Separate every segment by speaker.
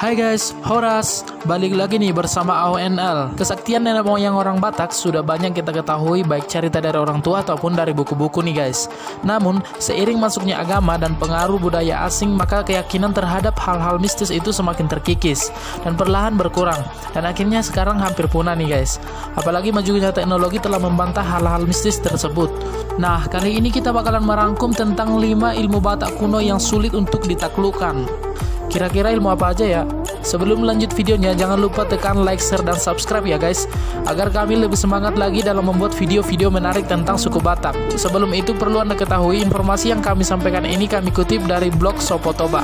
Speaker 1: Hai guys, Horas, balik lagi nih bersama AONL. Kesaktian nenek moyang orang Batak sudah banyak kita ketahui baik cerita dari orang tua ataupun dari buku-buku nih guys. Namun, seiring masuknya agama dan pengaruh budaya asing, maka keyakinan terhadap hal-hal mistis itu semakin terkikis dan perlahan berkurang. Dan akhirnya sekarang hampir punah nih guys. Apalagi majunya teknologi telah membantah hal-hal mistis tersebut. Nah, kali ini kita bakalan merangkum tentang 5 ilmu Batak kuno yang sulit untuk ditaklukkan. Kira-kira ilmu apa aja ya? Sebelum lanjut videonya, jangan lupa tekan like, share, dan subscribe ya guys, agar kami lebih semangat lagi dalam membuat video-video menarik tentang suku Batak. Sebelum itu perlu Anda ketahui, informasi yang kami sampaikan ini kami kutip dari blog Sopotoba.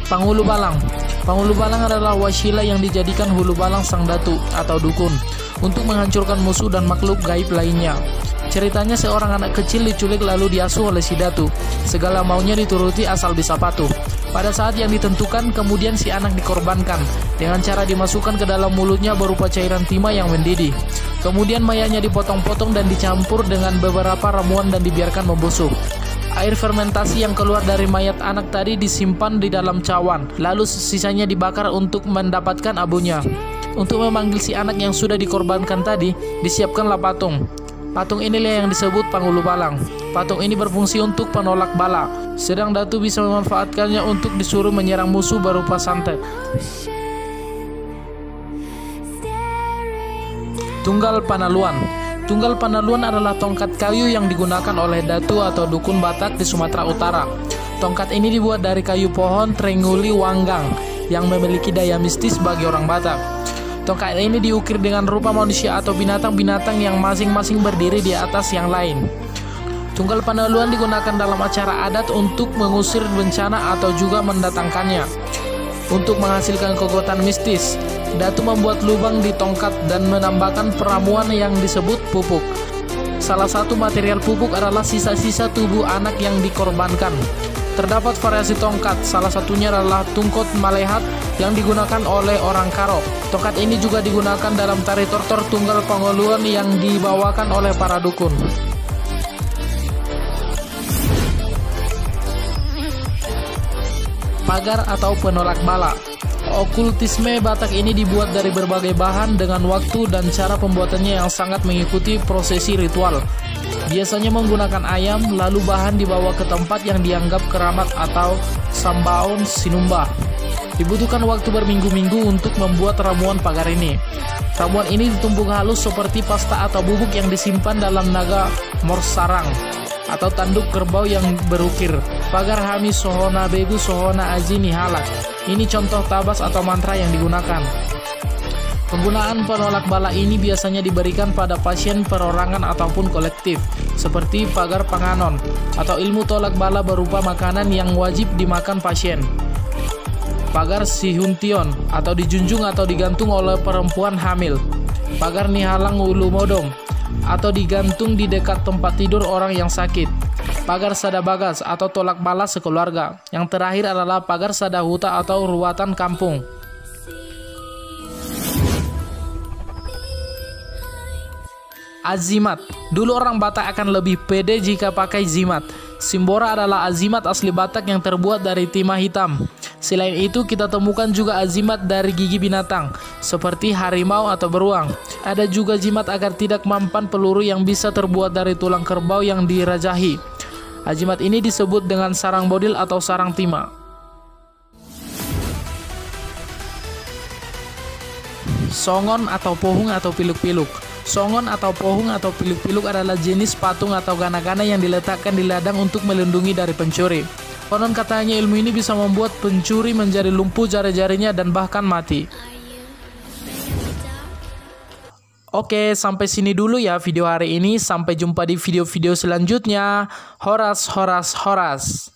Speaker 1: Panghulu Balang. Panghulu Balang adalah wasilah yang dijadikan hulu balang sang datu atau dukun untuk menghancurkan musuh dan makhluk gaib lainnya. Ceritanya seorang anak kecil diculik lalu diasuh oleh si datu. Segala maunya dituruti asal bisa patuh. Pada saat yang ditentukan, kemudian si anak dikorbankan dengan cara dimasukkan ke dalam mulutnya berupa cairan timah yang mendidih. Kemudian mayatnya dipotong-potong dan dicampur dengan beberapa ramuan dan dibiarkan membusuk. Air fermentasi yang keluar dari mayat anak tadi disimpan di dalam cawan, lalu sisanya dibakar untuk mendapatkan abunya. Untuk memanggil si anak yang sudah dikorbankan tadi, disiapkanlah patung. Patung inilah yang disebut Panghulu Balang. Patung ini berfungsi untuk penolak bala, sedang datu bisa memanfaatkannya untuk disuruh menyerang musuh berupa santet. Tunggal Panaluan. Tunggal Panaluan adalah tongkat kayu yang digunakan oleh datu atau dukun Batak di Sumatera Utara. Tongkat ini dibuat dari kayu pohon Trenguli Wanggang yang memiliki daya mistis bagi orang Batak. Tongkat ini diukir dengan rupa manusia atau binatang-binatang yang masing-masing berdiri di atas yang lain. Tunggal Panaluan digunakan dalam acara adat untuk mengusir bencana atau juga mendatangkannya. Untuk menghasilkan kekuatan mistis, datu membuat lubang di tongkat dan menambahkan peramuan yang disebut pupuk. Salah satu material pupuk adalah sisa-sisa tubuh anak yang dikorbankan. Terdapat variasi tongkat, salah satunya adalah tungkot malehat yang digunakan oleh orang Karo. Tongkat ini juga digunakan dalam tari tortor tunggal Panghuluan yang dibawakan oleh para dukun. Pagar atau penolak bala. Okultisme Batak ini dibuat dari berbagai bahan dengan waktu dan cara pembuatannya yang sangat mengikuti prosesi ritual. Biasanya menggunakan ayam, lalu bahan dibawa ke tempat yang dianggap keramat atau sambaon sinumbah. Dibutuhkan waktu berminggu-minggu untuk membuat ramuan pagar ini. Ramuan ini ditumbuk halus seperti pasta atau bubuk yang disimpan dalam naga morsarang atau tanduk kerbau yang berukir. Pagar Hami Sohona Begu Sohona Ajini Halak. Ini contoh tabas atau mantra yang digunakan. Penggunaan penolak bala ini biasanya diberikan pada pasien perorangan ataupun kolektif, seperti pagar panganon atau ilmu tolak bala berupa makanan yang wajib dimakan pasien. Pagar Sihuntion atau dijunjung atau digantung oleh perempuan hamil. Pagar Nihalang Ulu Modom atau digantung di dekat tempat tidur orang yang sakit. Pagar Sadabagas atau tolak bala sekeluarga. Yang terakhir adalah pagar Sadahuta atau ruatan kampung. Azimat. Dulu orang Batak akan lebih pede jika pakai zimat. Simbora adalah azimat asli Batak yang terbuat dari timah hitam. Selain itu, kita temukan juga azimat dari gigi binatang, seperti harimau atau beruang. Ada juga jimat agar tidak mampan peluru yang bisa terbuat dari tulang kerbau yang dirajahi. Azimat ini disebut dengan sarang bodil atau sarang timah. Songon atau pohung atau piluk-piluk. Songon atau pohung atau piluk-piluk adalah jenis patung atau gana-gana yang diletakkan di ladang untuk melindungi dari pencuri. Konon katanya ilmu ini bisa membuat pencuri menjadi lumpuh jari-jarinya dan bahkan mati. Oke, sampai sini dulu ya video hari ini. Sampai jumpa di video-video selanjutnya. Horas, horas, horas.